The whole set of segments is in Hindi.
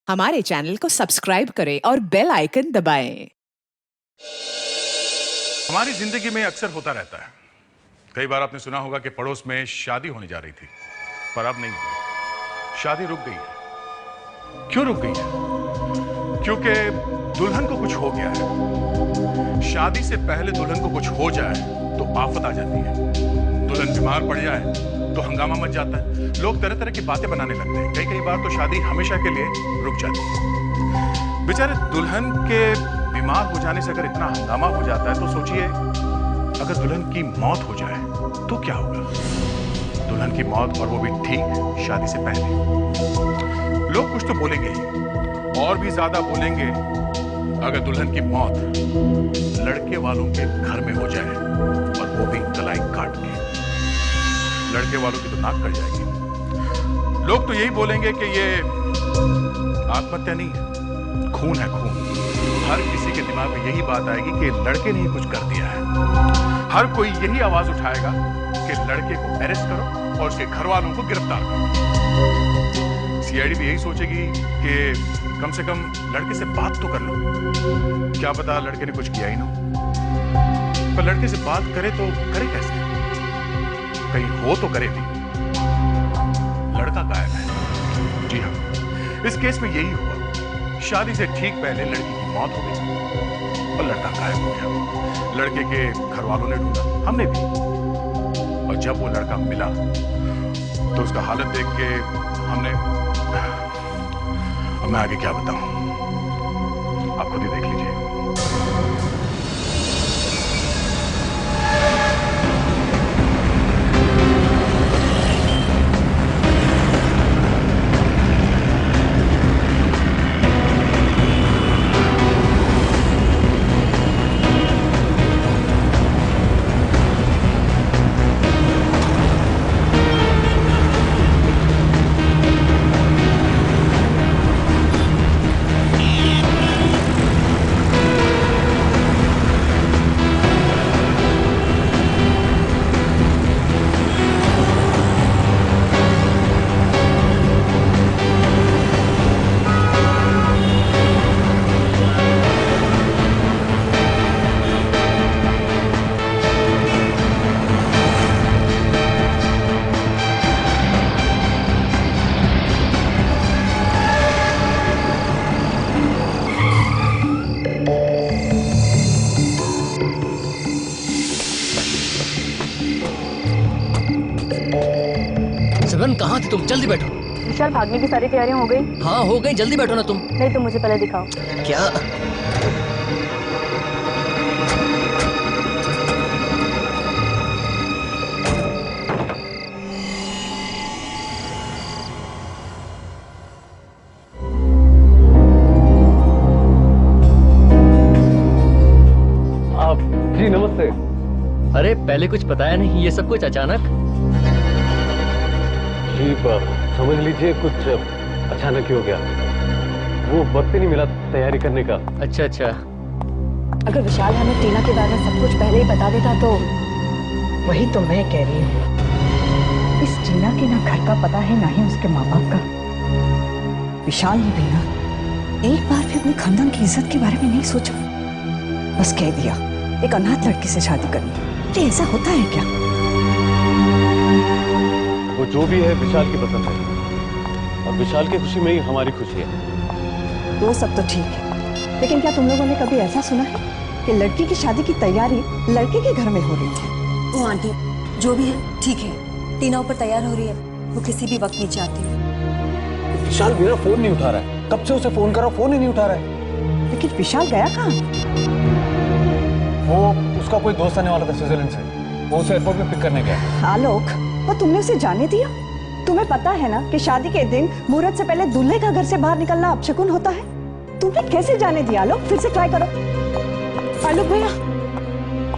हमारे चैनल को सब्सक्राइब करें और बेल आइकन दबाएं। हमारी जिंदगी में अक्सर होता रहता है। कई बार आपने सुना होगा कि पड़ोस में शादी होने जा रही थी, पर अब नहीं हुई। शादी रुक गई है। क्यों रुक गई है? क्योंकि दुल्हन को कुछ हो गया है। शादी से पहले दुल्हन को कुछ हो जाए तो आफत आ जाती है। दुल्हन बीमार पड़ जाए तो हंगामा मच जाता है। लोग तरह तरह की बातें बनाने लगते हैं। कई बार तो शादी हमेशा के लिए रुक जाती है। बेचारे दुल्हन के बीमार हो जाने से अगर इतना हंगामा हो जाता है तो सोचिए, अगर दुल्हन की मौत हो जाए तो क्या होगा? दुल्हन की मौत, और वो भी ठीक शादी से पहले। लोग कुछ तो बोलेंगे ही, और भी ज्यादा बोलेंगे अगर दुल्हन की मौत लड़के वालों के घर में हो जाए, और वो भी कलाई काट के। लड़के वालों की तो नाक कट जाएगी। लोग तो यही बोलेंगे कि ये आत्महत्या नहीं है, खून है, खून। हर किसी के दिमाग में यही बात आएगी कि लड़के ने ही कुछ कर दिया है। हर कोई यही आवाज उठाएगा कि लड़के को अरेस्ट करो और उसके घर वालों को गिरफ्तार करो। सीआईडी भी यही सोचेगी कि कम से कम लड़के से बात तो कर लो। क्या पता लड़के ने कुछ किया ही ना। पर लड़के से बात करे तो करे कैसे? कहीं हो तो करे भी। लड़का गायब है। जी हाँ, इस केस में यही हुआ। शादी से ठीक पहले लड़की की मौत हो गई और लड़का गायब हो गया। लड़के के घर वालों ने ढूंढा, हमने भी। और जब वो लड़का मिला तो उसका हालत देख के हमने, अब मैं आगे क्या बताऊं, आप खुद ही देख लीजिए। कहाँ थे तुम? जल्दी बैठो। विशाल, भागने की सारी तैयारियां हो गई? हाँ हो गई, जल्दी बैठो ना तुम। नहीं तो मुझे पहले दिखाओ। क्या? आप जी नमस्ते। अरे पहले कुछ बताया नहीं, ये सब कुछ अचानक। जी समझ लीजिए कुछ अचानक ही हो गया। वो वक्त ही नहीं मिला तैयारी करने का। अच्छा अच्छा। अगर विशाल हमें टीना के बारे में सब कुछ पहले ही बता देता तो। वही तो मैं कह रही हूँ, इस टीना के ना घर का पता है ना ही उसके माँ बाप का। विशाल ने भी ना एक बार भी अपने खानदान की इज्जत के बारे में नहीं सोचा। बस कह दिया एक अनाथ लड़की से शादी करनी। तो ऐसा होता है क्या? वो जो भी है विशाल की पसंद है, और विशाल की खुशी में ही हमारी खुशी है। वो सब तो ठीक है, लेकिन क्या तुम लोगों ने कभी ऐसा सुना है कि लड़की की शादी की तैयारी लड़के के घर में हो रही है? वो आंटी जो भी है ठीक है, टीना ऊपर तैयार हो रही है, वो किसी भी वक्त नीचे आती है। विशाल मेरा फोन नहीं उठा रहा है, कब से उसे फोन करा, फोन ही नहीं उठा रहा है। लेकिन विशाल गया कहाँ? वो उसका कोई दोस्त आने वाला था स्विट्जरलैंड से, वो उसे एयरपोर्ट में पिक करने गया। आलोक, वो तुमने उसे जाने दिया? तुम्हें पता है ना कि शादी के दिन मुहूर्त से पहले दूल्हे का घर से बाहर निकलना अपशकुन होता है। तुमने कैसे जाने दिया? आलोक, फिर से ट्राई करो। आलोक भैया,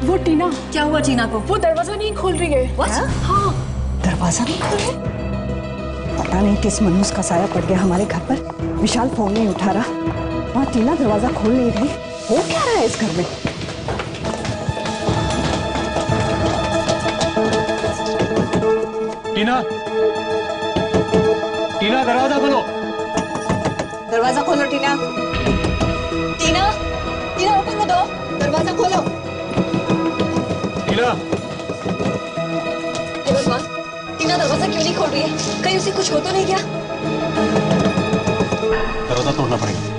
वो टीना। क्या हुआ टीना को? वो दरवाजा नहीं खोल रही है। हाँ, दरवाजा नहीं खोल रही? पता नहीं किस मनहूस का साया पड़ गया हमारे घर पर। विशाल फोन नहीं उठा रहा, वहाँ टीना दरवाजा खोल नहीं रही। हो क्या रहा है इस घर में? टीना, टीना दरवाजा खोलो। दरवाजा खोलो टीना। टीना, टीना ओपन दो, दरवाजा खोलो। टीना, हे भगवान, टीना दरवाजा क्यों नहीं खोल रही है? कहीं उसे कुछ हो तो नहीं गया? दरवाजा तोड़ना पड़ेगा।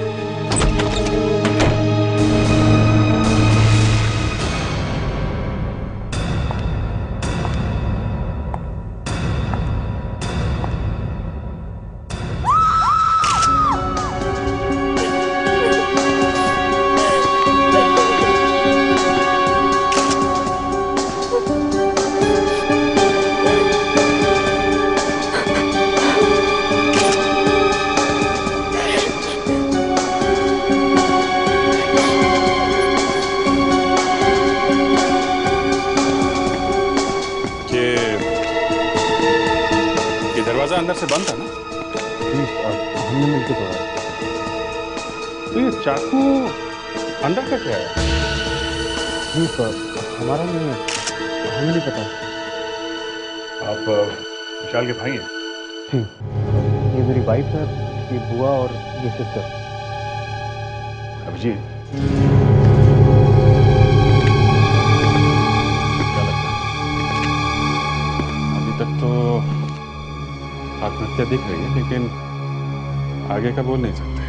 दरवाजा अंदर से बंद था ना? हमने मिलकर तोड़ा। तो ये चाकू अंदर का क्या है? नहीं सर, हमारा नहीं है, हमें नहीं पता। आप विशाल के भाई हैं? जी, ये मेरी वाइफ है, ये बुआ और ये सिस्टर। अभिजीत, क्या लगता है? अभी तक तो आत्महत्या दिख रही है, लेकिन आगे का बोल नहीं सकते।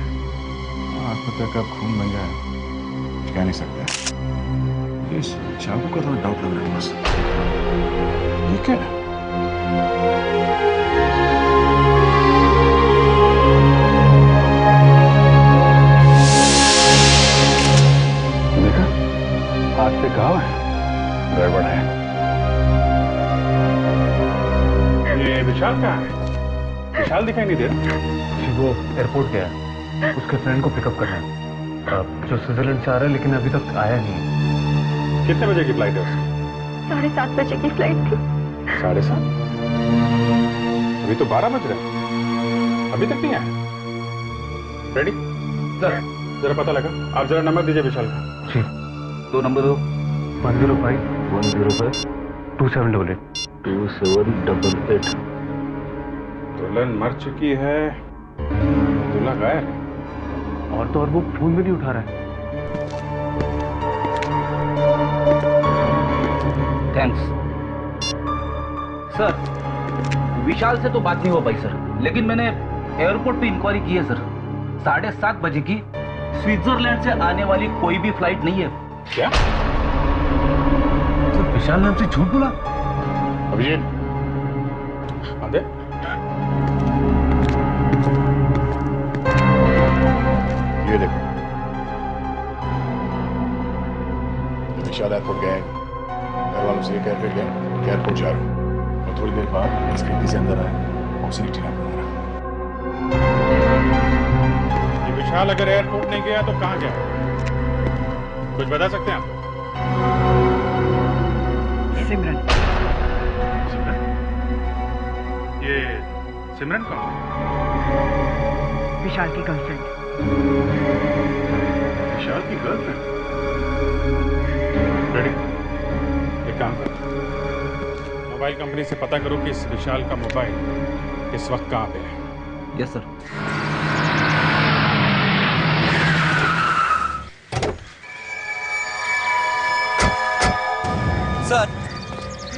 आत्महत्या कब खून बन जाए कह नहीं सकते। इस चाकू का थोड़ा डाउट लग रहा है बस। ये क्या है? देखा, हाथ पे घाव है, गड़बड़ है। ये विशाल कहाँ है? विशाल दिखाई नहीं दे रहा। जी, वो एयरपोर्ट गया है, उसके फ्रेंड को पिकअप करना है, जो स्विट्जरलैंड से आ रहा है, लेकिन अभी तक आया नहीं। कितने बजे की फ्लाइट है उसकी? 7:30 बजे की फ्लाइट थी। 7:30? अभी तो 12 बज रहे हैं, अभी तक नहीं आया। रेडी सर, जरा पता लगा। आप जरा नंबर दीजिए विशाल का। जी, 2 नंबर दो। 105 105 2788 2788। दुल्हन मर चुकी है, दूल्हा गायब है। और तो और वो फोन भी नहीं उठा रहा है। Thanks sir. विशाल से तो बात नहीं हो पाई सर, लेकिन मैंने एयरपोर्ट पे इंक्वायरी की है सर। 7:30 बजे की स्विट्जरलैंड से आने वाली कोई भी फ्लाइट नहीं है। क्या? तो विशाल ने हमसे झूठ बोला? अभिजीत, आदे ये देखो, विशाल एयरपोर्ट गए, घर वालों से कह गए कि एयरपोर्ट जा रहा हूँ, और थोड़ी देर बाद इस खिड़की से अंदर आया, उसी टीना को मारा। ये विशाल अगर एयरपोर्ट नहीं गया तो कहाँ गया? कुछ बता सकते हैं आप? सिमरन। सिमरन? ये सिमरन कौन है? विशाल की गर्लफ्रेंड। विशाल की गर्लफ्रेंड? रेडी, एक काम करो, मोबाइल कंपनी से पता करो कि इस विशाल का मोबाइल इस वक्त कहाँ पे है। Yes sir. Sir,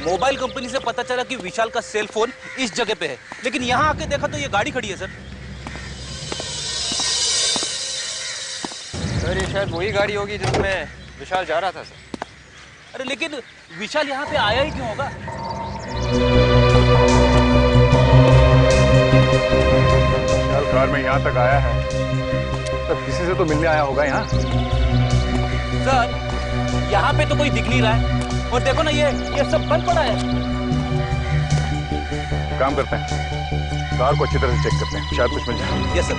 mobile company से पता चला कि विशाल का सेल फोन इस जगह पे है, लेकिन यहाँ आके देखा तो ये गाड़ी खड़ी है सर। सर ये शायद वही गाड़ी होगी जिसमें विशाल जा रहा था सर। अरे लेकिन विशाल यहाँ पे आया ही क्यों होगा? विशाल कार में यहाँ तक आया है, तब किसी से तो मिलने आया होगा यहाँ। सर, यहाँ पे तो कोई दिख नहीं रहा है, और देखो ना ये सब बंद पड़ा है। काम करते हैं, कार को अच्छी तरह से चेक करते हैं, शायद कुछ मिल जाए। Yes sir.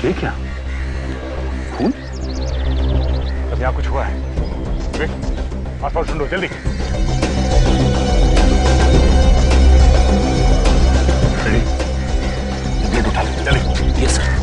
ये क्या? खून? यहाँ कुछ हुआ है। आसपास ढूंढो जल्दी। गेट उठा ले जल्दी। Yes sir.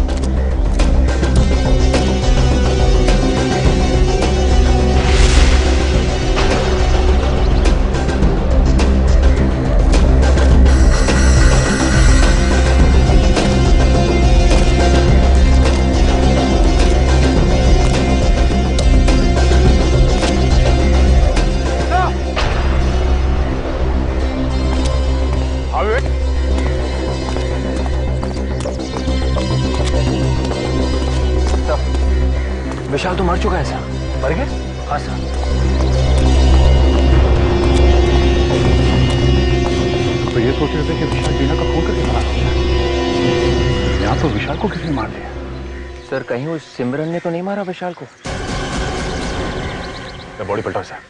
विशाल तो मर चुका है सर। मर गया? हाँ सर। तो ये सोच रहे थे कि विशाल टीना का खून करके मारा। यहाँ तो विशाल को किसने मार दिया? सर कहीं उस सिमरन ने तो नहीं मारा विशाल को? बॉडी पलटाओ सर।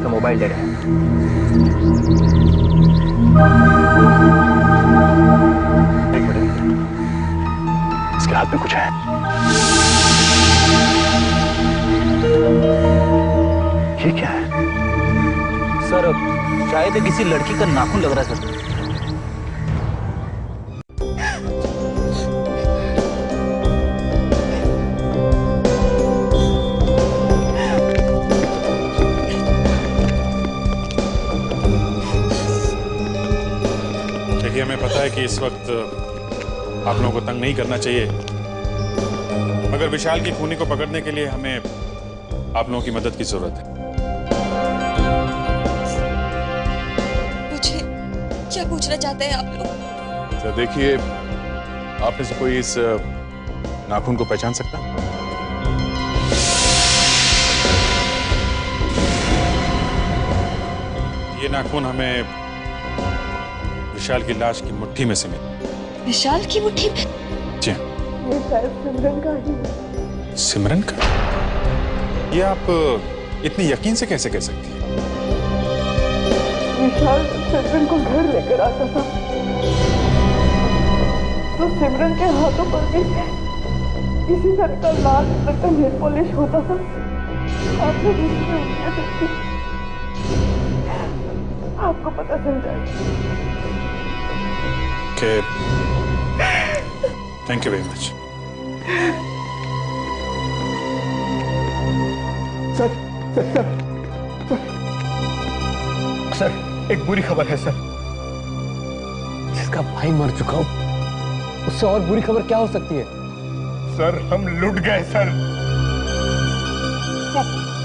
तो मोबाइल डेड है। एक मिनट, इसके हाथ में कुछ है। ये क्या है? सर शायद ये किसी लड़की का नाखून लग रहा है सर। देखिए हमें पता है कि इस वक्त आप लोगों को तंग नहीं करना चाहिए, मगर विशाल की खूनी को पकड़ने के लिए हमें आप लोगों की मदद की जरूरत है। मुझे क्या पूछना चाहते हैं आप लोग? तो देखिए, आप में से कोई इस नाखून को पहचान सकता है? ये नाखून हमें विशाल की लाश की मुट्ठी में से मिला। विशाल की मुट्ठी में? जी हाँ। ये शायद सिमरन का ही है। सिमरन का? ये आप इतनी यकीन से कैसे कह सकती हैं? विशाल सिमरन को घर लेकर आता था तो सिमरन के हाथों पर भी इसी तरह का लाल रंग का नेल पॉलिश होता था। आपने दूसरी उंगलियां देखी, आपको पता चल जाएगा। Okay. Thank you very much. Sir एक बुरी खबर है सर। जिसका भाई मर चुका हो उससे और बुरी खबर क्या हो सकती है? सर हम लुट गए सर।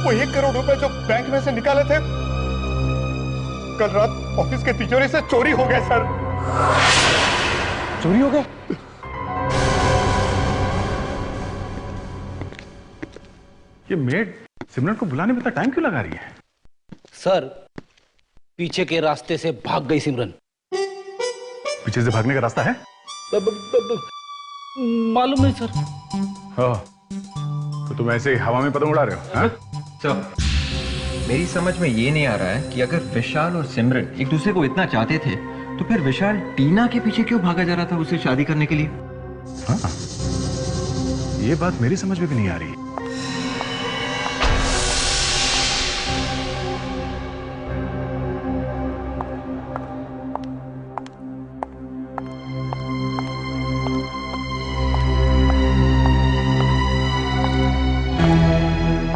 वो 1 करोड़ रुपए जो बैंक में से निकाले थे कल रात ऑफिस के तिजोरी से चोरी हो गए सर। चोरी हो गए? ये मेड सिमरन को बुलाने में इतना टाइम क्यों लगा रही है? सर पीछे के रास्ते से भाग गई सिमरन। पीछे से भागने का रास्ता है? मालूम नहीं सर। हाँ, तो तुम ऐसे ही हवा में पतंग उड़ा रहे हो? हाँ? सर मेरी समझ में ये नहीं आ रहा है कि अगर विशाल और सिमरन एक दूसरे को इतना चाहते थे तो फिर विशाल टीना के पीछे क्यों भागा जा रहा था उससे शादी करने के लिए? हाँ, ये बात मेरी समझ में भी नहीं आ रही।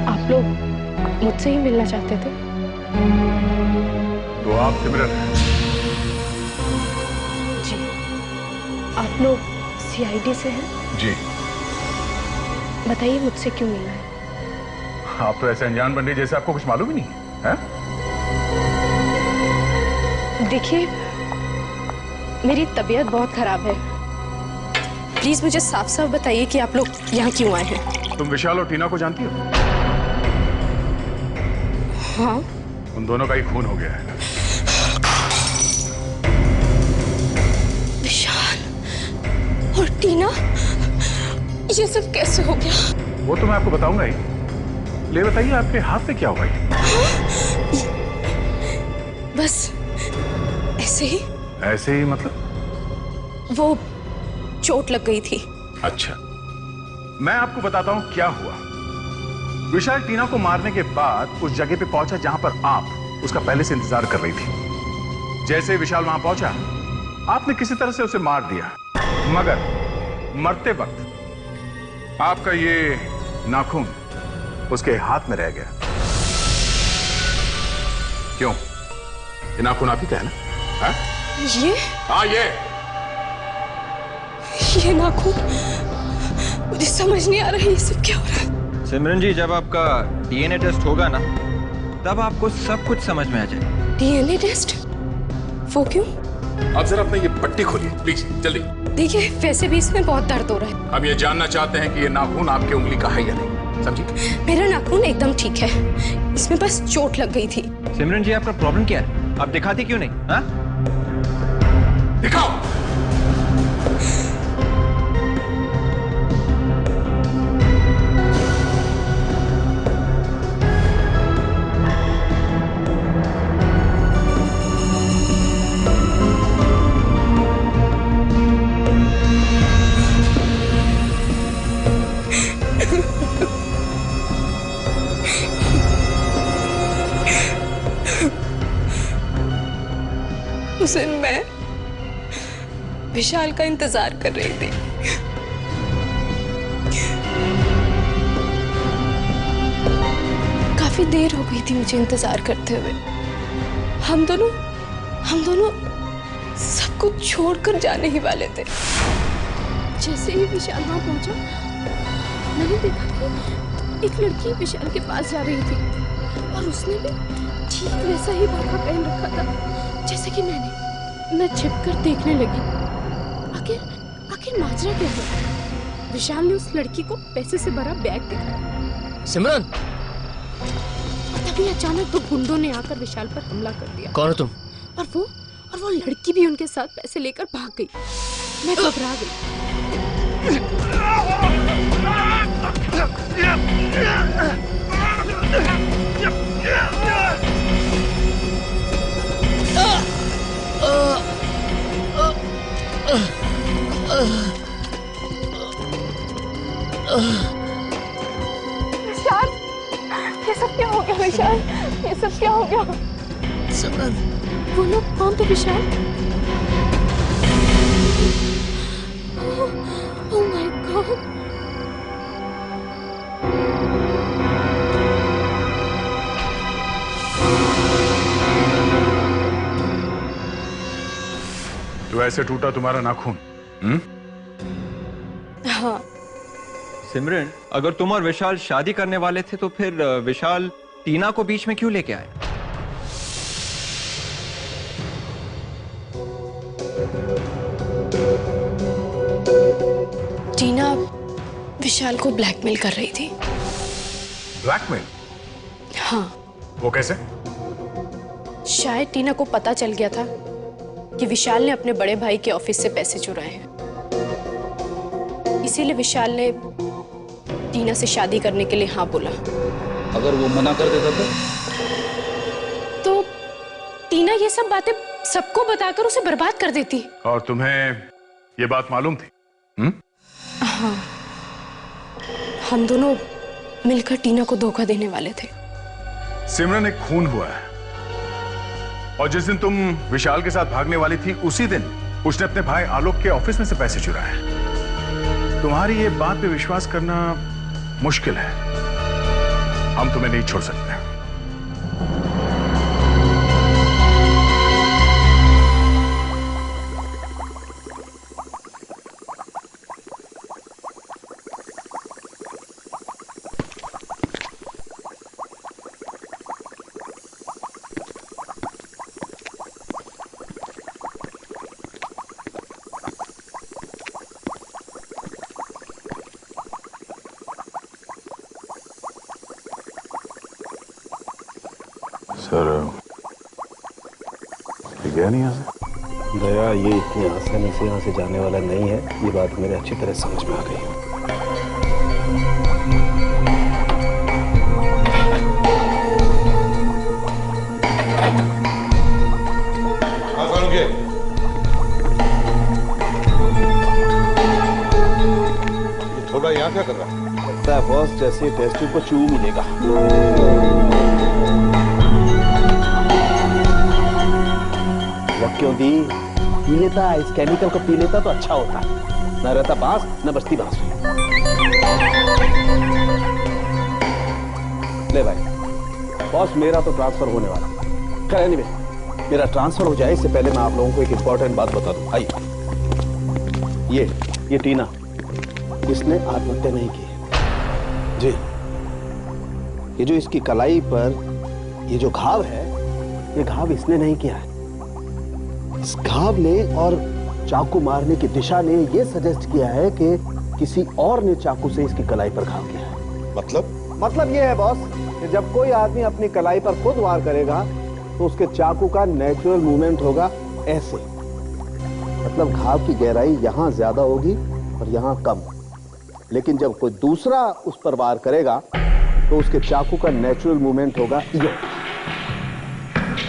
आप लोग मुझसे ही मिलना चाहते थे? तो आप सिमरन हैं? जी। आप लोग सीआईडी से हैं? जी। बताइए मुझसे क्यों मिलना है? आप तो ऐसे अनजान बन रही जैसे आपको कुछ मालूम ही नहीं है? देखिए मेरी तबीयत बहुत खराब है, प्लीज मुझे साफ साफ बताइए कि आप लोग यहाँ क्यों आए हैं? तुम विशाल और टीना को जानती हो? हाँ। उन दोनों का ही खून हो गया है। विशाल और टीना, ये सब कैसे हो गया? वो तो मैं आपको बताऊंगा ही। ले बताइए आपके हाथ में क्या हुआ? बस ऐसे ही ऐसे ही मतलब? वो चोट लग गई थी। अच्छा, मैं आपको बताता हूं क्या हुआ। विशाल टीना को मारने के बाद उस जगह पे पहुंचा जहां पर आप उसका पहले से इंतजार कर रही थी। जैसे ही विशाल वहां पहुंचा, आपने किसी तरह से उसे मार दिया, मगर मरते वक्त आपका ये नाखून उसके हाथ में रह गया। क्यों? ये नाखून आप ही का है ना? हाँ? हाँ, ये नाखून, मुझे समझ नहीं आ रहा है ये सब क्या हो रहा है। सिमरन जी, जब आपका डीएनए टेस्ट होगा ना, तब आपको सब कुछ समझ में आ जाएगा। DNA test? वो क्यों? आप जरा अपना ये पट्टी खोलिए प्लीज, जल्दी। देखिए, वैसे भी इसमें बहुत दर्द हो रहा है। हम ये जानना चाहते हैं कि ये नाखून आपके उंगली का है या नहीं, समझी? मेरा नाखून एकदम ठीक है, इसमें बस चोट लग गई थी। सिमरन जी, आपका प्रॉब्लम क्या है? आप दिखाती क्यों नहीं? हाँ? दिखाओ। उस दिन मैं विशाल का इंतजार कर रही थी। काफी देर हो गई थी मुझे इंतजार करते हुए। हम दोनों सब कुछ छोड़कर जाने ही वाले थे। जैसे ही विशाल वहां पहुंचा, मैंने देखा कि एक लड़की विशाल के पास जा रही थी और उसने भी ठीक वैसा ही बुर्का पहन रखा था जैसे कि मैं छिपकर देखने लगी। आखिर माजरा क्या है? विशाल ने उस लड़की को पैसे से भरा बैग दिखाया। सिमरन, और तभी अचानक दो गुंडों ने आकर विशाल पर हमला कर दिया। कौन हो तुम? और वो लड़की भी उनके साथ पैसे लेकर भाग गई। मैं घबरा गई। विशाल, ये सब क्या हो गया? विशाल, ये सब क्या हो गया? सिमरन, वो लोग कौन थे? विशाल? Oh my god! तो ऐसे टूटा तुम्हारा नाखून? हाँ। सिमरन, अगर तुम और विशाल शादी करने वाले थे तो फिर विशाल टीना को बीच में क्यों लेके आए? टीना विशाल को ब्लैकमेल कर रही थी। ब्लैकमेल? हाँ। वो कैसे? शायद टीना को पता चल गया था कि विशाल ने अपने बड़े भाई के ऑफिस से पैसे चुराए हैं। इसीलिए विशाल ने टीना से शादी करने के लिए हाँ बोला। अगर वो मना कर देता तो टीना ये सब बातें सबको बताकर उसे बर्बाद कर देती। और तुम्हें ये बात मालूम थी? हाँ, हम दोनों मिलकर टीना को धोखा देने वाले थे। सिमरन, एक खून हुआ है और जिस दिन तुम विशाल के साथ भागने वाली थी, उसी दिन उसने अपने भाई आलोक के ऑफिस में से पैसे चुराए। तुम्हारी ये बात पे विश्वास करना मुश्किल है। हम तुम्हें नहीं छोड़ सकते। सर, गया नहीं यहाँ से? दया, ये इतनी आसानी से यहाँ से जाने वाला नहीं है। ये बात मेरे अच्छी तरह समझ में आ गई। यहाँ क्या कर रहा है? लगता है बॉस जैसे टेस्ट ट्यूब को चू मिलेगा। वो क्यों दी? पी लेता, इस केमिकल को पी लेता तो अच्छा होता। न रहता बांस न बचती बांस। ले भाई, बॉस मेरा तो ट्रांसफर होने वाला। खैर एनीवे, मेरा ट्रांसफर हो जाए इससे पहले मैं आप लोगों को एक इंपॉर्टेंट बात बता दूं। आइए, ये टीना, इसने आत्महत्या नहीं की जी। ये जो इसकी कलाई पर ये जो घाव है, ये घाव इसने नहीं किया है। इस घाव ने और चाकू मारने की दिशा ने ये सजेस्ट किया है कि किसी और ने चाकू से इसकी कलाई पर घाव किया है। मतलब ये है बॉस कि जब कोई आदमी अपनी कलाई पर खुद वार करेगा तो उसके चाकू का नेचुरल मूवमेंट होगा ऐसे। मतलब घाव की गहराई यहां ज्यादा होगी और यहां कम। लेकिन जब कोई दूसरा उस पर वार करेगा तो उसके चाकू का नेचुरल मूवमेंट होगा ये।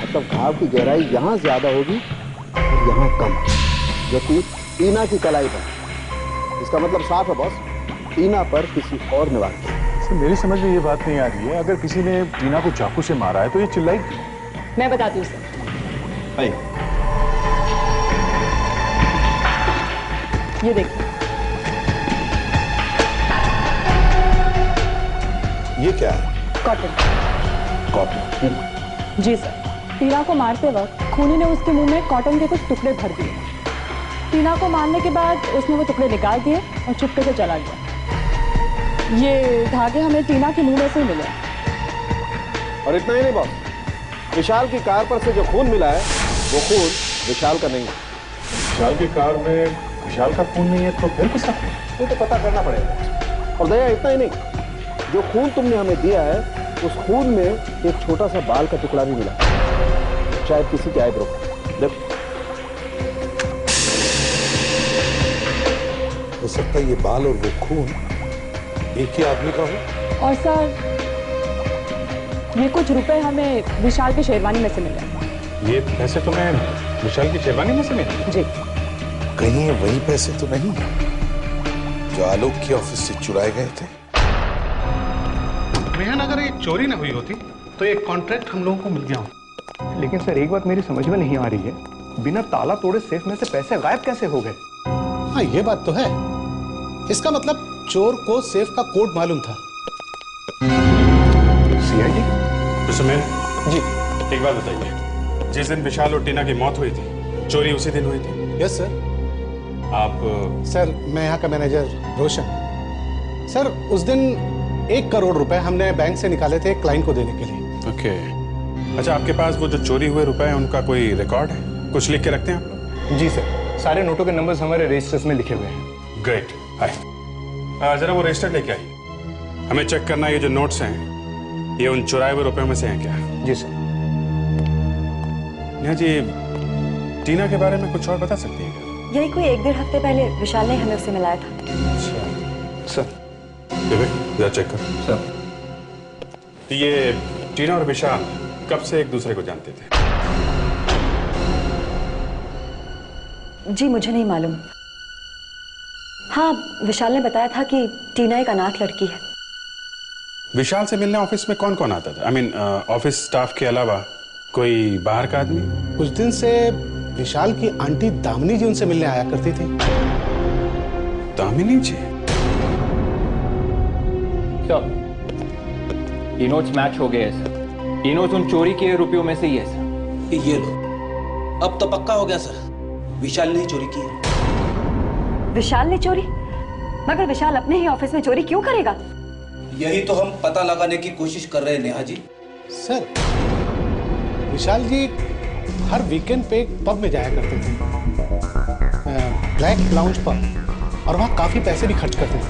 मतलब घाव की गहराई यहां ज्यादा होगी और यहां कम, जो कि टीना की कलाई पर। इसका मतलब साफ है बॉस, टीना पर किसी और ने वार किया। मेरी समझ में ये बात नहीं आ रही है, अगर किसी ने टीना को चाकू से मारा है तो ये चिल्लाई क्यों? मैं बताती हूँ सर। ये देखिए, ये क्या है? कॉटन। जी सर, टीना को मारते वक्त खूनी ने उसके मुंह में कॉटन के कुछ टुकड़े भर दिए। टीना को मारने के बाद उसने वो टुकड़े निकाल दिए और चुपके से चला गया। ये धागे हमें टीना के मुंह में से मिले। और इतना ही नहीं बॉस, विशाल की कार पर से जो खून मिला है वो खून विशाल का नहीं है। विशाल की कार में विशाल का खून नहीं है तो फिर किसका खून? ये तो पता करना पड़ेगा। और दया इतना ही नहीं, जो खून तुमने हमें दिया है उस खून में एक छोटा सा बाल का टुकड़ा भी मिला, शायद किसी के आईब्रो। देखो, हो सकता है ये बाल और वो खून एक ही आदमी का हो। और सर, ये कुछ रुपए हमें विशाल की शेरवानी में से मिले। ये पैसे तुम्हें विशाल की शेरवानी में से मिले? जी। कहीं ये वही पैसे तो नहीं जो आलोक के ऑफिस से चुराए गए थे? मेहन, अगर ये चोरी न हुई होती तो ये कॉन्ट्रैक्ट हम लोगों को मिल गया होता। लेकिन सर, एक बात मेरी समझ में नहीं आ रही है, बिना ताला तोड़े सेफ में से पैसे गायब कैसे हो गए? हाँ, ये बात तो है। इसका मतलब चोर को सेफ का कोड मालूम था। सीआईडी? मिस्टर मेहन जी, एक बात बताइए, जिस दिन विशाल और टीना की मौत हुई थी, चोरी उसी दिन हुई थी? Yes sir. आप? सर, मैं यहाँ का मैनेजर रोशन। सर, उस दिन 1 करोड़ रुपए हमने बैंक से निकाले थे क्लाइंट को देने के लिए। ओके। अच्छा, आपके पास वो जो चोरी हुए रुपए हैं उनका कोई रिकॉर्ड है? कुछ लिख के रखते हैं आप लोग? जी सर, सारे नोटों के नंबर्स हमारे रजिस्टर्स में लिखे हुए हैं। ग्रेट। हाय, जरा वो रजिस्टर लेके आइए। हमें चेक करना है ये जो नोट्स हैं ये उन चुराए हुए रुपयों में से हैं क्या? जी सर। नेहा जी, टीना के बारे में कुछ और बता सकती है क्या? यही कोई 1-1.5 हफ्ते पहले विशाल ने हमें उसे मिलाया था। सर, जरा चेक कर। सर, तो ये टीना और विशाल कब से एक दूसरे को जानते थे? जी, मुझे नहीं मालूम। हाँ, विशाल ने बताया था कि टीना एक अनाथ लड़की है। विशाल से मिलने ऑफिस में कौन कौन आता था? आई मीन ऑफिस स्टाफ के अलावा कोई बाहर का आदमी? कुछ दिन से विशाल की आंटी दामिनी जी उनसे मिलने आया करती थी। दामिनी जी? सर, ये नोट्स मैच हो गए हैं सर। ये नोट्स उन चोरी किए रुपयों में से ही है सर। ये लो, अब तो पक्का हो गया सर, विशाल ने ही चोरी की है। विशाल ने चोरी? मगर विशाल अपने ही ऑफिस में चोरी क्यों करेगा? यही तो हम पता लगाने की कोशिश कर रहे हैं नेहा जी। सर, विशाल जी हर वीकेंड पे एक पब में जाया करते थे, ब्लैक लाउंज पब, और वहाँ काफी पैसे भी खर्च करते थे।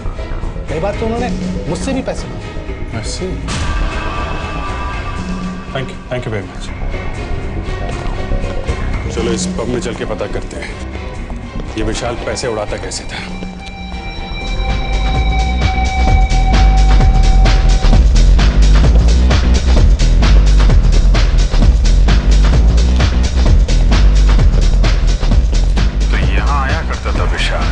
कई बार तो उन्होंने मुझसे भी पैसे मांगे। Thank you very much. चलो इस पब में चल के पता करते हैं ये विशाल पैसे उड़ाता कैसे था। तो यहाँ आया करता था विशाल।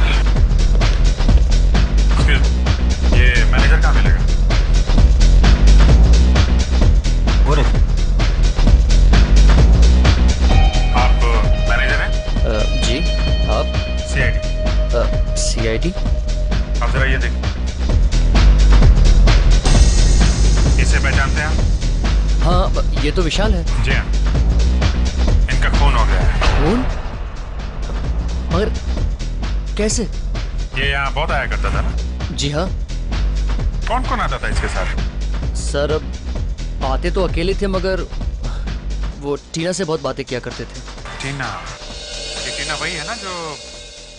बेटी? अब जरा ये देखिए, इसे पहचानते हैं आप? हाँ, ये तो विशाल है। जी हाँ, इनका खून हो गया है। खून? मगर कैसे? ये यहाँ बहुत आया करता था ना? जी हाँ। कौन कौन आता था इसके साथ? सर अब आते तो अकेले थे, मगर वो टीना से बहुत बातें किया करते थे। टीना? ये टीना वही है ना जो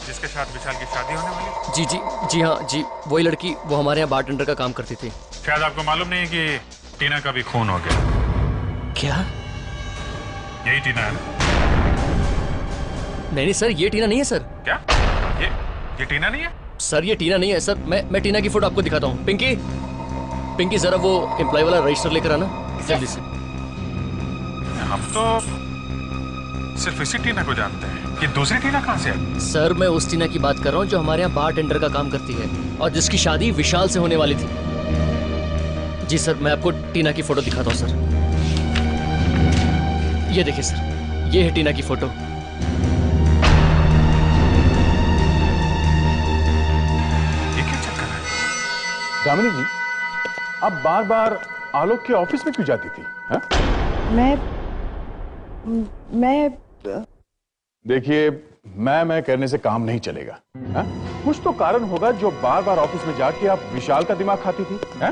जिसके साथ विशाल की शादी होने वाली? जी जी जी हाँ जी, वही लड़की, वो हमारे यहाँ बारटेंडर का काम करती थी। शायद आपको मालूम नहीं है कि टीना का भी खून हो गया। क्या? यही टीना है ना? नहीं सर, ये टीना नहीं है सर। क्या? ये टीना नहीं है? सर ये टीना नहीं है सर। मैं टीना की फोटो आपको दिखाता हूँ। पिंकी, पिंकी जरा वो एम्प्लॉय वाला रजिस्टर लेकर आना जल्दी से। हम तो सिर्फ इसी टीना को जानते हैं, ये दूसरी टीना कहाँ से है? सर मैं उस टीना की बात कर रहा हूँ जो हमारे यहाँ बारटेंडर का काम करती है और जिसकी शादी विशाल से होने वाली थी। जी सर, मैं आपको टीना की फोटो दिखाता हूँ सर। ये देखिए सर, ये है टीना की फोटो। दामिनी जी, आप बार बार आलोक के ऑफिस में क्यों जाती थी? हा? मैं देखिए, मैं कहने से काम नहीं चलेगा। हा? कुछ तो कारण होगा जो बार बार ऑफिस में जाके आप विशाल का दिमाग खाती थी। हा?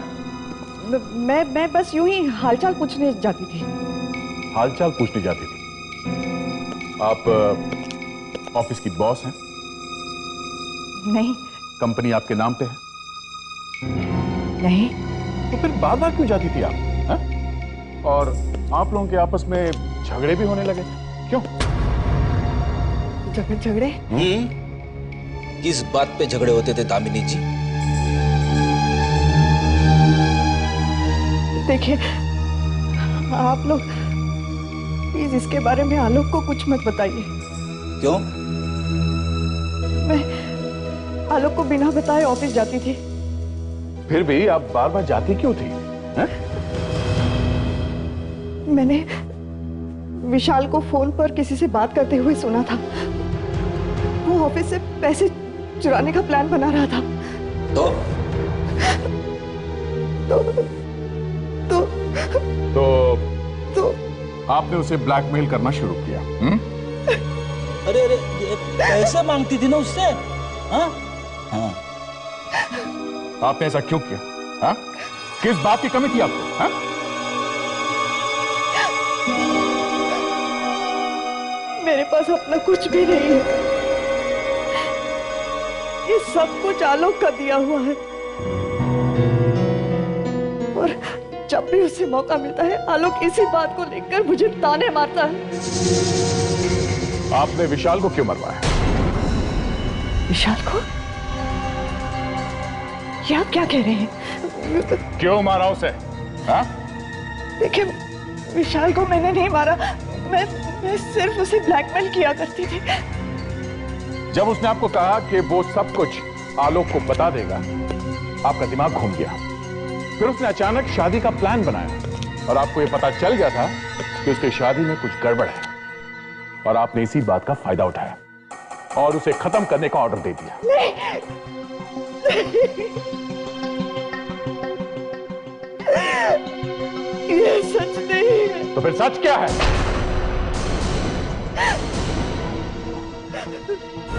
मैं बस यूं ही हालचाल पूछने जाती थी। हालचाल पूछने जाती थी? आप ऑफिस की बॉस हैं? नहीं। कंपनी आपके नाम पे है? नहीं। तो फिर बार बार क्यों जाती थी आप? हा? और आप लोगों के आपस में झगड़े भी होने लगे, क्यों? झगड़े? किस बात पे झगड़े होते थे दामिनी जी? देखिए, आप लोग प्लीज इसके बारे में आलोक को कुछ मत बताइए। क्यों? मैं आलोक को बिना बताए ऑफिस जाती थी। फिर भी आप बार बार जाती क्यों थी? है? मैंने विशाल को फोन पर किसी से बात करते हुए सुना था। वो ऑफिस से पैसे चुराने का प्लान बना रहा था। तो आपने उसे ब्लैकमेल करना शुरू किया? अरे पैसे मांगती थी ना उससे? हाँ? हाँ। आपने ऐसा क्यों किया? हा? किस बात की कमी थी आपको? हा? मेरे पास अपना कुछ भी नहीं है। ये सब कुछ आलोक का दिया हुआ है। और जब भी उसे मौका मिलता है, आलोक इसी बात को लेकर मुझे ताने मारता है। आपने विशाल को क्यों मरवाया? विशाल को? ये आप क्या कह रहे हैं? क्यों मारा उसे? हा? देखिए, विशाल को मैंने नहीं मारा। मैं सिर्फ उसे ब्लैकमेल किया करती थी। जब उसने आपको कहा कि वो सब कुछ आलोक को बता देगा, आपका दिमाग घूम गया। फिर उसने अचानक शादी का प्लान बनाया और आपको ये पता चल गया था कि उसकी शादी में कुछ गड़बड़ है, और आपने इसी बात का फायदा उठाया और उसे खत्म करने का ऑर्डर दे दिया। नहीं। ये सच नहीं है। तो फिर सच क्या है?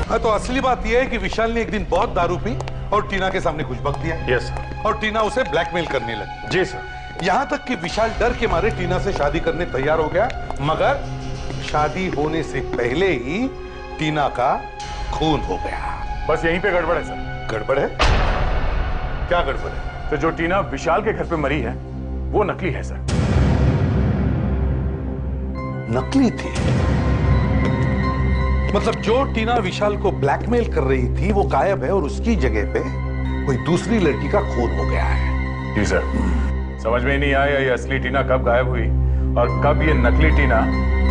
हाँ, तो असली बात यह है कि विशाल ने एक दिन बहुत दारू पी और टीना के सामने कुछ बक दिया। Yes sir. और टीना उसे ब्लैकमेल करने लगी। जी सर। यहां तक कि विशाल डर के मारे टीना से शादी करने तैयार हो गया, मगर शादी होने से पहले ही टीना का खून हो गया। बस यहीं पे गड़बड़ है सर। गड़बड़ है? क्या गड़बड़ है? तो जो टीना विशाल के घर पे मरी है, वो नकली है सर। नकली थी? मतलब जो टीना विशाल को ब्लैकमेल कर रही थी वो गायब है और उसकी जगह पे कोई दूसरी लड़की का खून हो गया है। जी सर। समझ में ही नहीं आया ये असली टीना कब गायब हुई और कब ये नकली टीना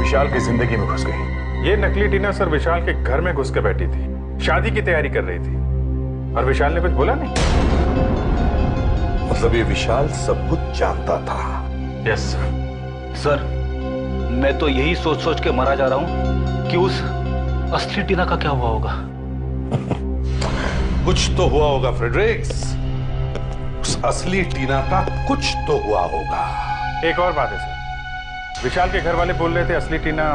विशाल की जिंदगी में घुस गई। ये नकली टीना सर विशाल के घर में घुस के बैठी थी, शादी की तैयारी कर रही थी, और विशाल ने कुछ बोला नहीं। मतलब ये विशाल सब कुछ जानता था? यस सर, मैं तो यही सोच सोच के मरा जा रहा हूं कि उस असली टीना का क्या हुआ होगा। कुछ तो हुआ होगा फ्रेडरिक्स, उस असली टीना का कुछ तो हुआ होगा। एक और बात है सर, विशाल के घर वाले बोल रहे थे असली टीना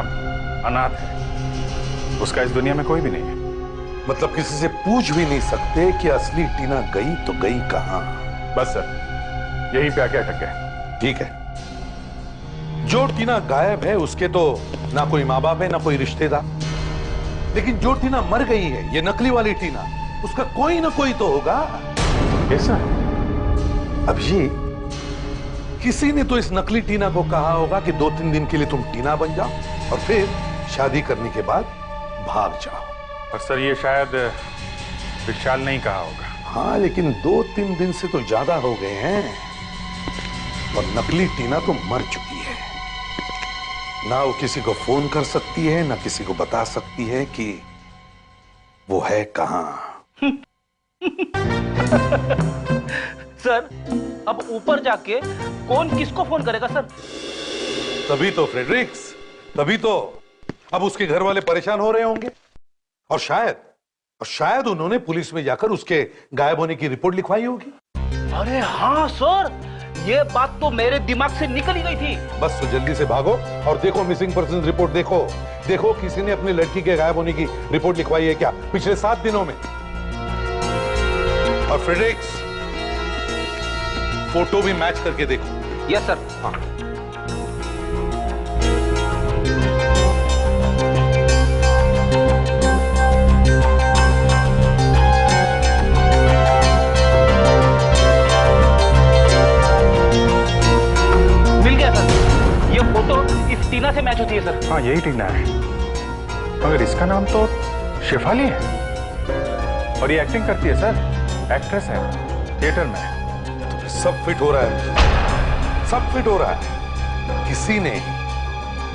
अनाथ है, उसका इस दुनिया में कोई भी नहीं है। मतलब किसी से पूछ भी नहीं सकते कि असली टीना गई तो गई कहां? बस सर, यहीं पे आके अटक गए। ठीक है, जो टीना गायब है उसके तो ना कोई माँ बाप है ना कोई रिश्तेदार, लेकिन जो टीना मर गई है, ये नकली वाली टीना, उसका कोई ना कोई तो होगा। ऐसा? अभिजीत, किसी ने तो इस नकली टीना को कहा होगा कि 2-3 दिन के लिए तुम टीना बन जाओ और फिर शादी करने के बाद भाग जाओ। और सर ये शायद विशाल ने ही कहा होगा। हाँ, लेकिन 2-3 दिन से तो ज्यादा हो गए हैं और नकली टीना तो मर चुकी है। ना वो किसी को फोन कर सकती है, ना किसी को बता सकती है कि वो है कहां। सर, अब ऊपर जाके कौन किसको फोन करेगा सर? तभी तो फ्रेडरिक्स, तभी तो अब उसके घर वाले परेशान हो रहे होंगे और शायद उन्होंने पुलिस में जाकर उसके गायब होने की रिपोर्ट लिखवाई होगी। अरे हाँ सर, ये बात तो मेरे दिमाग से निकल ही गई थी। बस तो जल्दी से भागो और देखो मिसिंग पर्सन रिपोर्ट, देखो किसी ने अपनी लड़की के गायब होने की रिपोर्ट लिखवाई है क्या पिछले 7 दिनों में। और फ्रेडरिक्स, फोटो भी मैच करके देखो। Yes sir. हाँ। मिल गया सर, ये फोटो इस टीना से मैच होती है सर। हाँ, यही टीना है, मगर इसका नाम तो शेफाली है और ये एक्टिंग करती है सर, एक्ट्रेस है, थिएटर में। तो सब फिट हो रहा है, सब फिट हो रहा है। किसी ने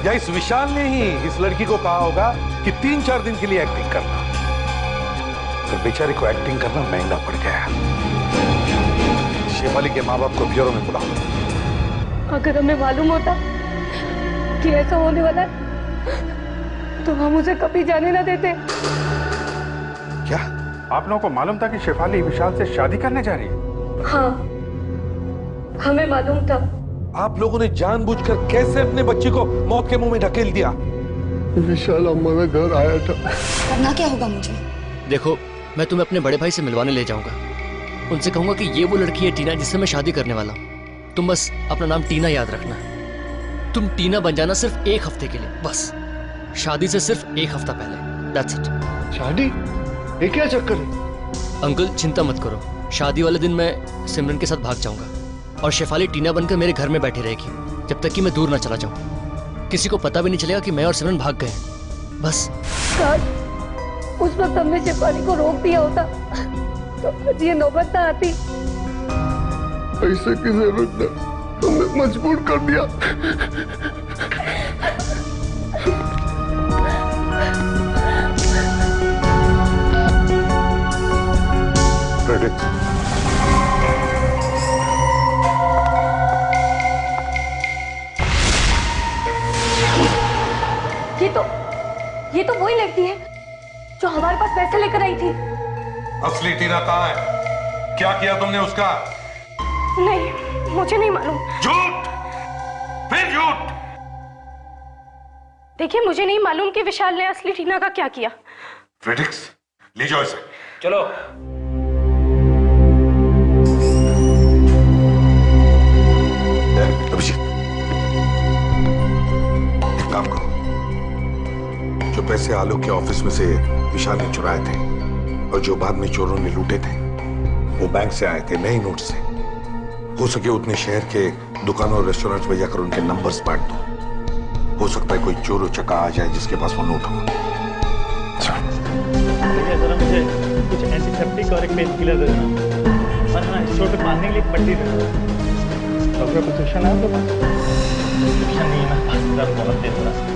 या इस विशाल ने ही इस लड़की को कहा होगा कि 3-4 दिन के लिए एक्टिंग करना, फिर बेचारी को एक्टिंग करना महंगा पड़ गया। शेफाली के माँ बाप को ब्यूरो में बुलाओ। अगर हमें मालूम होता कि ऐसा होने वाला है तो हम उसे कभी जाने ना देते। क्या आप लोगों को मालूम था कि शेफाली विशाल से शादी करने जा रही है? हाँ, हमें मालूम था। आप लोगों ने जानबूझकर कैसे अपने बच्चे को मौत के मुंह में ढकेल दिया? विशाल हमारे घर आया था। करना क्या होगा मुझे? देखो, मैं तुम्हें अपने बड़े भाई से मिलवाने ले जाऊंगा। उनसे कहूंगा कि ये वो लड़की है टीना जिससे मैं शादी करने वाला हूँ। तुम बस अपना नाम टीना याद रखना। तुम टीना बन जाना सिर्फ 1 हफ्ते के लिए, बस शादी से सिर्फ 1 हफ्ता पहले। That's it. शादी? ये क्या चक्कर है? अंकल चिंता मत करो, शादी वाले दिन मैं सिमरन के साथ भाग जाऊंगा और शेफाली टीना बनकर मेरे घर में बैठी रहेगी जब तक कि मैं दूर ना चला जाऊं। किसी को पता भी नहीं चलेगा कि मैं और सिमरन भाग गए हैं, बस। काश उस वक्त हमने शेफाली को रोक दिया होता तो आज ये नौबत ना आती। ऐसे की जरूरत नहीं, तुमने मजबूर कर दिया। ये तो वही लड़की है जो हमारे पास पैसे लेकर आई थी। असली टीना कहाँ है? क्या किया तुमने उसका? नहीं, मुझे नहीं मालूम। झूठ, फिर झूठ। देखिए, मुझे नहीं मालूम कि विशाल ने असली टीना का क्या किया। फ्रेडरिक्स, ले जाओ इसे। चलो। अभिजीत, एक काम करो, जो पैसे आलोक के ऑफिस में से विशाल ने चुराए थे और जो बाद में चोरों ने लूटे थे, वो बैंक से आए थे नए नोट से। हो सके उतने शहर के दुकानों और रेस्टोरेंट्स में जाकर उनके नंबर्स बांट दो। हो सकता है कोई चोर उचक्का आ जाए जिसके पास वो नोट हो। जरा मुझे कुछ एंटीसेप्टिक और एक पेन किलर दे देना, और हाँ, इस चोट पे बांधने के लिए एक पट्टी दे देना। डॉक्टर प्रिस्क्रिप्शन है आपके पास? प्रिस्क्रिप्शन नहीं है मेरे पास, दर्द बहुत तेज हो रहा है।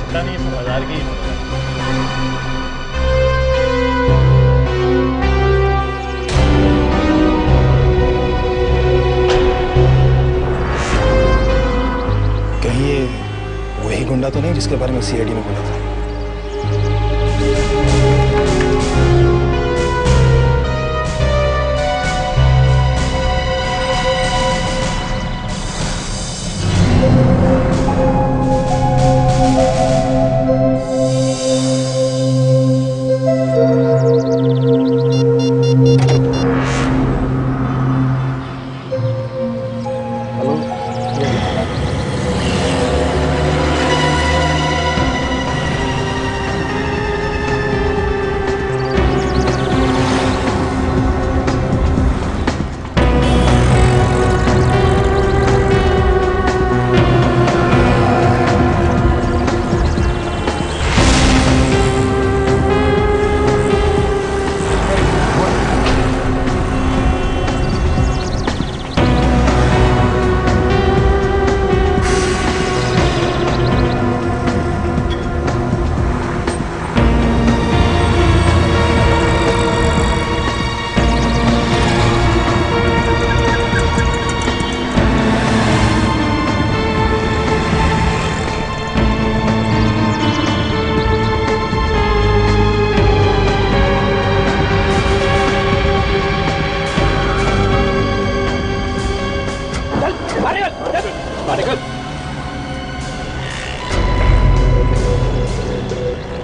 पता नहीं समझदार की मिला तो नहीं जिसके बारे में सीआईडी ने बोला था?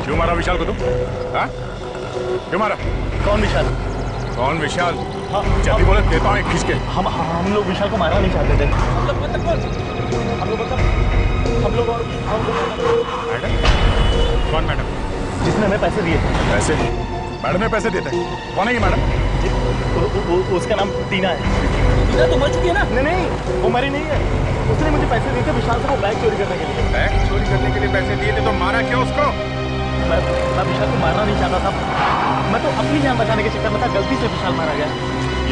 क्यों मारा विशाल को तुम? हाँ? क्यों मारा? कौन विशाल? कौन विशाल? जल्दी बोले, देता हूँ एक खींच के। हम लोग विशाल को मारना नहीं चाहते थे। मैडम? कौन मैडम? जिसने हमें पैसे दिए थे। पैसे? मैडम ने पैसे दिए थे? कौन है ये मैडम? उसका नाम टीना है। टीना तो मर चुकी है ना? नहीं, वो मरी नहीं है। उसने मुझे पैसे दिए थे विशाल से वो बैग चोरी करने के लिए। बैग चोरी करने के लिए पैसे दिए थे तो मारा क्यों उसको? मैं विशाल को मारना नहीं चाहता था। मैं तो अपनी जान बचाने के चक्कर में था, गलती से विशाल मारा गया।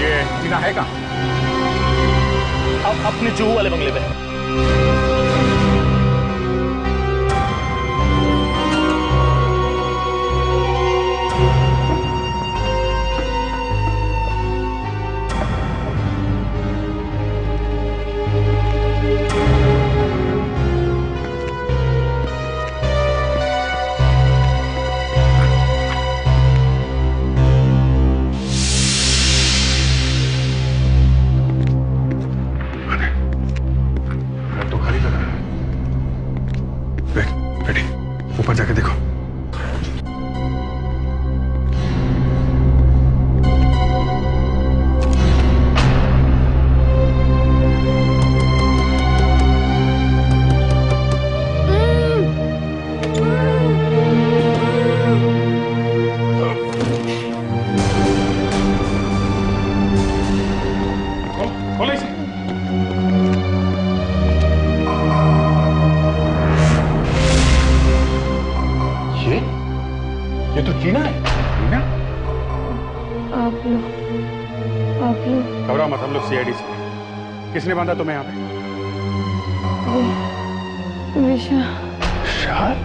ये टीना है कहाँ? अब अपने जुहू वाले बंगले पे। ऊपर जाके देखो। खोलो इसे। ये तो टीना है। टीना? आप लोग घबराओ मत, हम लोग सीआईडी से। किसने बांधा तुम्हें यहाँ पे? विशाल।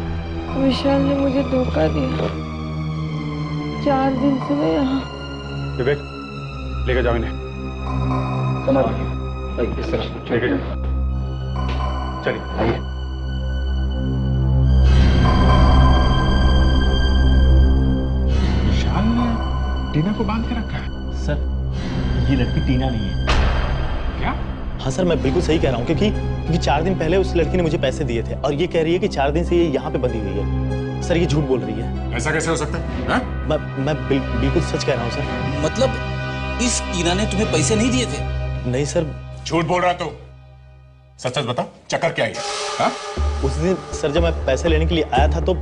विशाल ने मुझे धोखा दिया। 4 दिन से मैं यहाँ। विवेक, लेकर जाओ इन्हें। इस तरफ लेकर जाओ। चलिए आइए। टीना को बांध के रखा है। सर, ये लड़की टीना नहीं है। क्या? हाँ सर, मैं बिल्कुल सही कह रहा हूँ क्योंकि 4 दिन पहले उस लड़की ने मुझे पैसे दिए थे और ये कह रही है कि 4 दिन से ये यहाँ पे बंधी हुई है। सर, ये झूठ बोल रही है। ऐसा कैसे हो सकता है? मैं बिल्कुल सच कह रहा हूँ सर। मतलब इस टीना ने तुम्हें पैसे नहीं दिए थे? नहीं सर। झूठ बोल रहा तो सच सच बता, चक्कर क्या है? हाँ? उस दिन सर जब मैं पैसे लेने के लिए आया था तो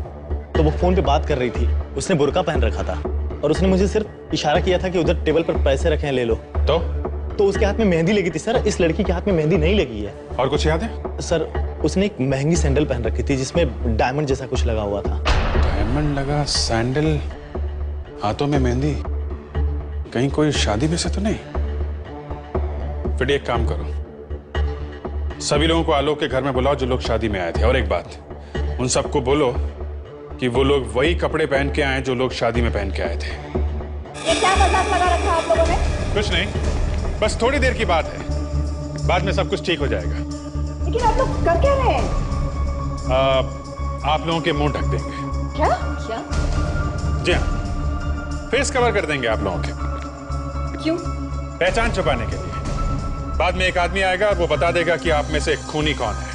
वो फोन पे बात कर रही थी। उसने बुर्का पहन रखा था और उसने मुझे सिर्फ इशारा किया था कि उधर टेबल पर पैसे रखे हैं, ले लो। तो उसके हाथ में मेहंदी लगी थी सर। इस लड़की के हाथ में मेहंदी नहीं लगी है। और कुछ याद है? सर, उसने एक महंगी सैंडल पहन रखी थी जिसमें डायमंड जैसा कुछ लगा हुआ था। डायमंड लगा सैंडल, हाथों में मेहंदी। कहीं कोई शादी में से तो नहीं? फिर एक काम करो, सभी लोगों को आलोक के घर में बुलाओ जो लोग शादी में आए थे। और एक बात, उन सबको बोलो कि वो लोग वही कपड़े पहन के आए जो लोग शादी में पहन के आए थे। ये क्या मजाक लगा रखा आप लोगों ने? कुछ नहीं, बस थोड़ी देर की बात है, बाद में सब कुछ ठीक हो जाएगा। लेकिन आप लोग कर क्या रहे हैं? आप लोगों के मुंह ढक देंगे। क्या क्या? जी हाँ, फेस कवर कर देंगे आप लोगों के। क्यों? पहचान छुपाने के लिए। बाद में एक आदमी आएगा और वो बता देगा कि आप में से खूनी कौन है।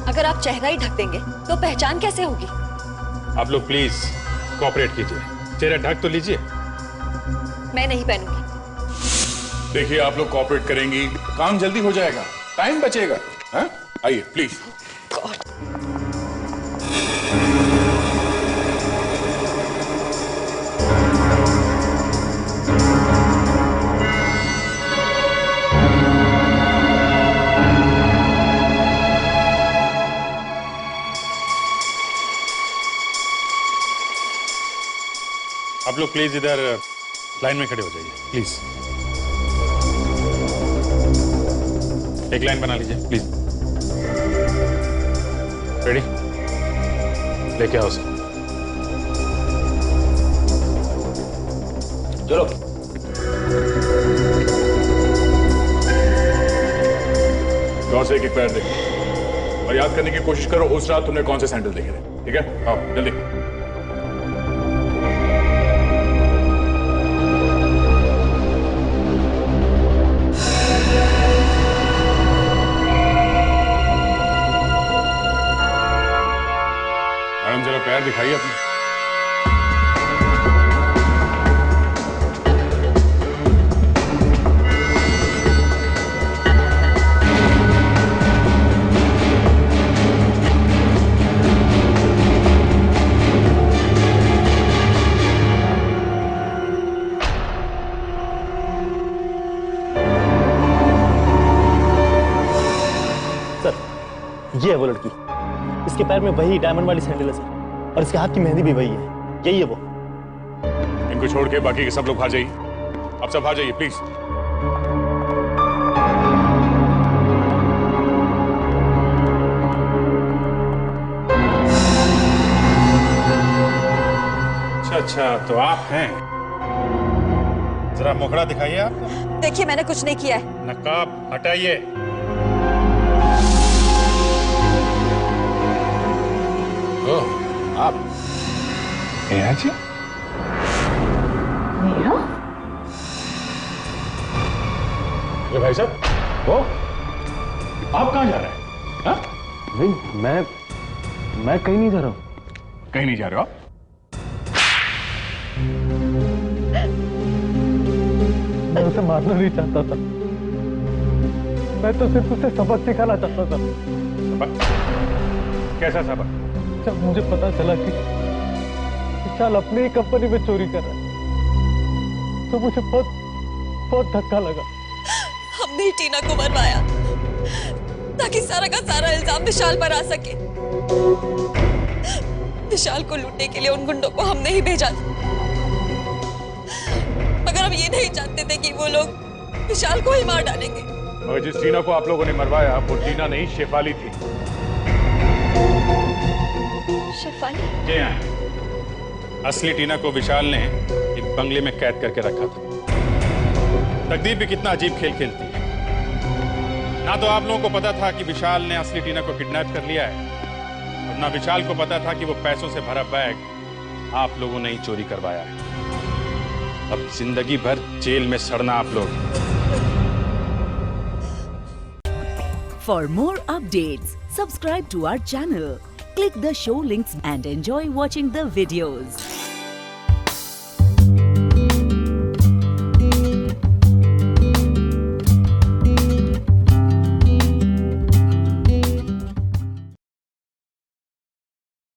अगर आप चेहरा ही ढक देंगे तो पहचान कैसे होगी? आप लोग प्लीज कोऑपरेट कीजिए, चेहरा ढक तो लीजिए। मैं नहीं पहनूंगी। देखिए, आप लोग कोऑपरेट करेंगी, काम जल्दी हो जाएगा, टाइम बचेगा। हाँ? आइए प्लीज। आप लोग प्लीज इधर लाइन में खड़े हो जाइए, प्लीज। एक लाइन बना लीजिए प्लीज। रेडी? लेके आओ सर। चलो। गौर से एक पैर देखो और याद करने की कोशिश करो उस रात तुमने कौन से सैंडल देखे थे। ठीक है, आओ जल्दी। मैडम जरा पैर दिखाइए अपने। ये है वो लड़की, इसके पैर में वही डायमंड वाली सैंडल है सर, और इसके हाथ की मेहंदी भी वही है। यही है वो। इनको छोड़ के बाकी के सब लोग बाहर जाइए। आप सब बाहर जाइए प्लीज। अच्छा, तो आप हैं। जरा मुखड़ा दिखाइए आप। देखिए, मैंने कुछ नहीं किया है। नकाब हटाइए। आप नेहा जी? नेहा? अरे भाई साहब, वो आप कहाँ जा रहे हैं? हाँ? नहीं, मैं कहीं नहीं जा रहा हूँ। कहीं नहीं जा रहे हो आप? मैं उसे मारना नहीं चाहता था, मैं तो सिर्फ उसे सबक सिखाना चाहता था। सबक? कैसा सबक? जब मुझे पता चला कि विशाल अपनी ही कंपनी में चोरी कर रहा है तो मुझे बहुत धक्का लगा। हमने ही टीना को मरवाया ताकि सारा का सारा इल्जाम विशाल पर आ सके। विशाल को लूटने के लिए उन गुंडों को हमने ही भेजा था, मगर हम ये नहीं जानते थे कि वो लोग विशाल को ही मार डालेंगे। मगर जिस टीना को आप लोगों ने मरवाया वो टीना नहीं, शेफाली थी। शेफाली? जी हाँ, असली टीना को विशाल ने एक बंगले में कैद करके रखा था। तकदीर भी कितना अजीब खेल खेलती है। ना तो आप लोगों को पता था कि विशाल ने असली टीना को किडनैप कर लिया है, और ना विशाल को पता था कि वो पैसों से भरा बैग आप लोगों ने ही चोरी करवाया है। अब जिंदगी भर जेल में सड़ना आप लोग। For more updates, subscribe to our channel, click the show links and enjoy watching the videos.